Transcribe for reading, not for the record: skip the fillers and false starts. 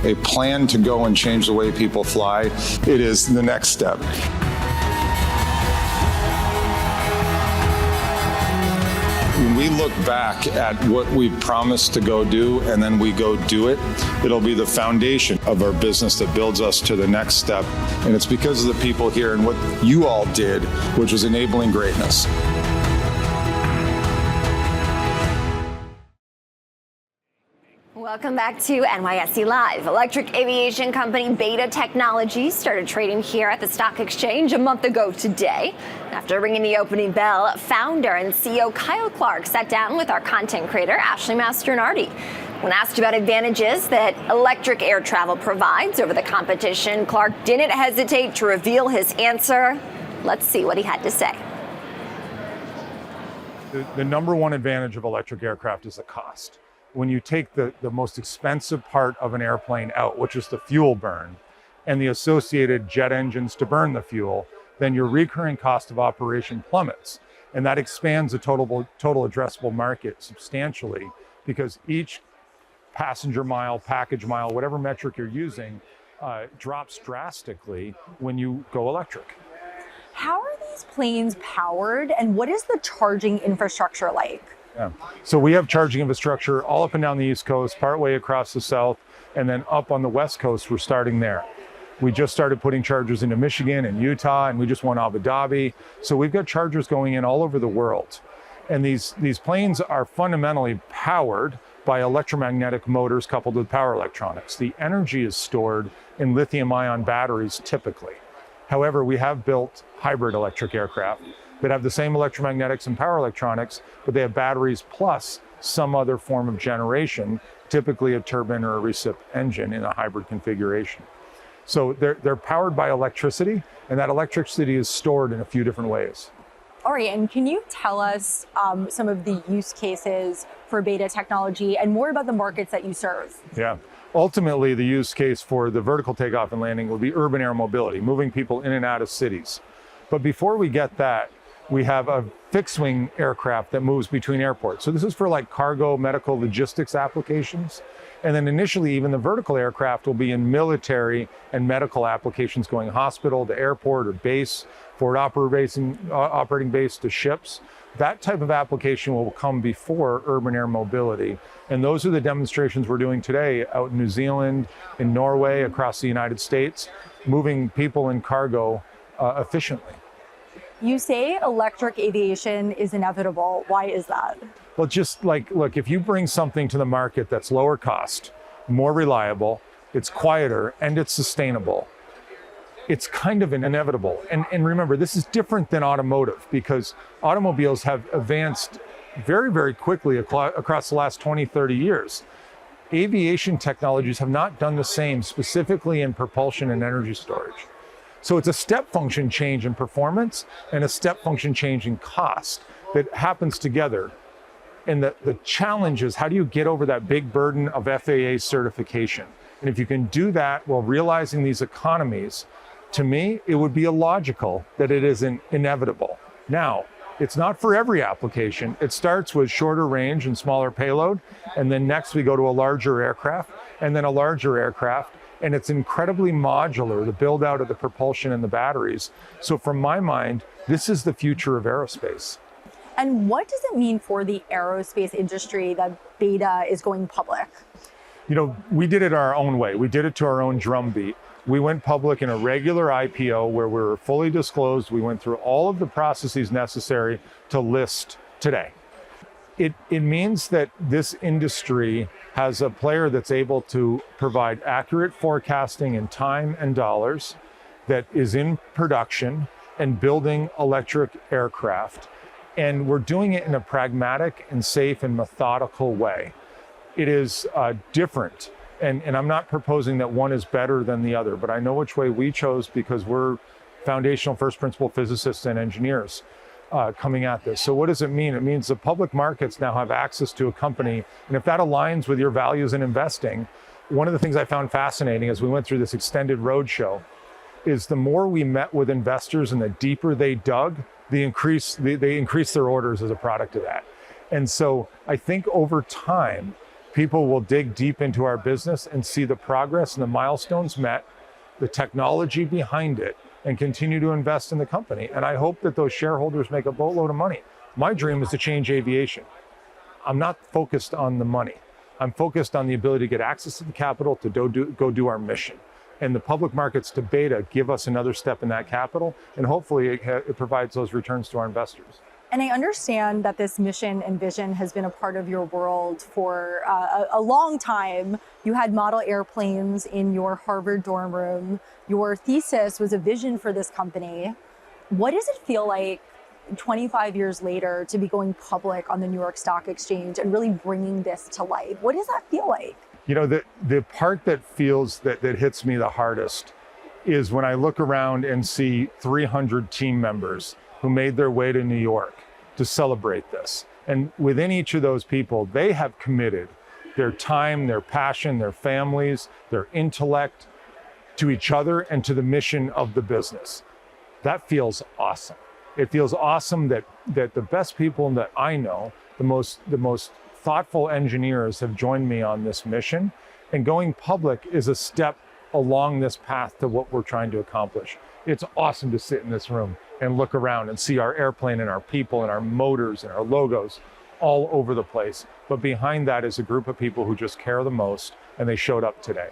a plan to go and change the way people fly, it is the next step. When we look back at what we promised to go do and then we go do it, it'll be the foundation of our business that builds us to the next step. And it's because of the people here and what you all did, which was enabling greatness. Welcome back to NYSE Live. Electric aviation company Beta Technologies started trading here at the stock exchange a month ago today. After ringing the opening bell, founder and CEO Kyle Clark sat down with our content creator Ashley Mastronardi. When asked about advantages that electric air travel provides over the competition, Clark didn't hesitate to reveal his answer. Let's see what he had to say. The number one advantage of electric aircraft is the cost. When you take the most expensive part of an airplane out, which is the fuel burn, and the associated jet engines to burn the fuel, then your recurring cost of operation plummets. And that expands the total addressable market substantially, because each passenger mile, package mile, whatever metric you're using, drops drastically when you go electric. How are these planes powered, and what is the charging infrastructure like? Yeah. So we have charging infrastructure all up and down the East Coast, partway across the South, and then up on the West Coast, we're starting there. We just started putting chargers into Michigan and Utah, and we just won Abu Dhabi. So we've got chargers going in all over the world. And these planes are fundamentally powered by electromagnetic motors coupled with power electronics. The energy is stored in lithium-ion batteries typically. However, we have built hybrid electric aircraft that have the same electromagnetics and power electronics, but they have batteries plus some other form of generation, typically a turbine or a recip engine in a hybrid configuration. So they're powered by electricity, and that electricity is stored in a few different ways. All right, and can you tell us some of the use cases for Beta Technology and more about the markets that you serve? Yeah. Ultimately, the use case for the vertical takeoff and landing will be urban air mobility, moving people in and out of cities. But before we get that, we have a fixed-wing aircraft that moves between airports. So this is for like cargo, medical, logistics applications. And then initially, even the vertical aircraft will be in military and medical applications, going hospital to airport or base, forward operating base to ships. That type of application will come before urban air mobility. And those are the demonstrations we're doing today out in New Zealand, in Norway, across the United States, moving people and cargo efficiently. You say electric aviation is inevitable. Why is that? Well, just like, look, if you bring something to the market that's lower cost, more reliable, it's quieter, and it's sustainable, it's kind of inevitable. And remember, this is different than automotive, because automobiles have advanced very, very quickly across the last 20, 30 years. Aviation technologies have not done the same, specifically in propulsion and energy storage. So it's a step function change in performance and a step function change in cost that happens together. And the challenge is, how do you get over that big burden of FAA certification? And if you can do that while realizing these economies, to me, it would be illogical that it isn't inevitable. Now, it's not for every application. It starts with shorter range and smaller payload. And then next we go to a larger aircraft, and then a larger aircraft. And it's incredibly modular, the build out of the propulsion and the batteries. So from my mind, this is the future of aerospace. And what does it mean for the aerospace industry that Beta is going public? You know, we did it our own way. We did it to our own drumbeat. We went public in a regular IPO where we were fully disclosed. We went through all of the processes necessary to list today. It means that this industry has a player that's able to provide accurate forecasting in time and dollars, that is in production and building electric aircraft. And we're doing it in a pragmatic and safe and methodical way. It is different. And I'm not proposing that one is better than the other, but I know which way we chose because we're foundational first principle physicists and engineers coming at this. So what does it mean? It means the public markets now have access to a company. And if that aligns with your values in investing, one of the things I found fascinating as we went through this extended roadshow is the more we met with investors and the deeper they dug, they increased their orders as a product of that. And so I think over time, People will dig deep into our business and see the progress and the milestones met, the technology behind it, and continue to invest in the company. And I hope that those shareholders make a boatload of money. My dream is to change aviation. I'm not focused on the money. I'm focused on the ability to get access to the capital to go do our mission. And the public markets to Beta give us another step in that capital, and hopefully it provides those returns to our investors. And I understand that this mission and vision has been a part of your world for a long time. You had model airplanes in your Harvard dorm room. Your thesis was a vision for this company. What does it feel like 25 years later to be going public on the New York Stock Exchange and really bringing this to life? What does that feel like? You know, the part that feels that hits me the hardest is when I look around and see 300 team members who made their way to New York to celebrate this. And within each of those people, they have committed their time, their passion, their families, their intellect to each other and to the mission of the business. That feels awesome. It feels awesome that the best people that I know, the most thoughtful engineers have joined me on this mission. And going public is a step along this path to what we're trying to accomplish. It's awesome to sit in this room and look around and see our airplane and our people and our motors and our logos all over the place. But behind that is a group of people who just care the most, and they showed up today.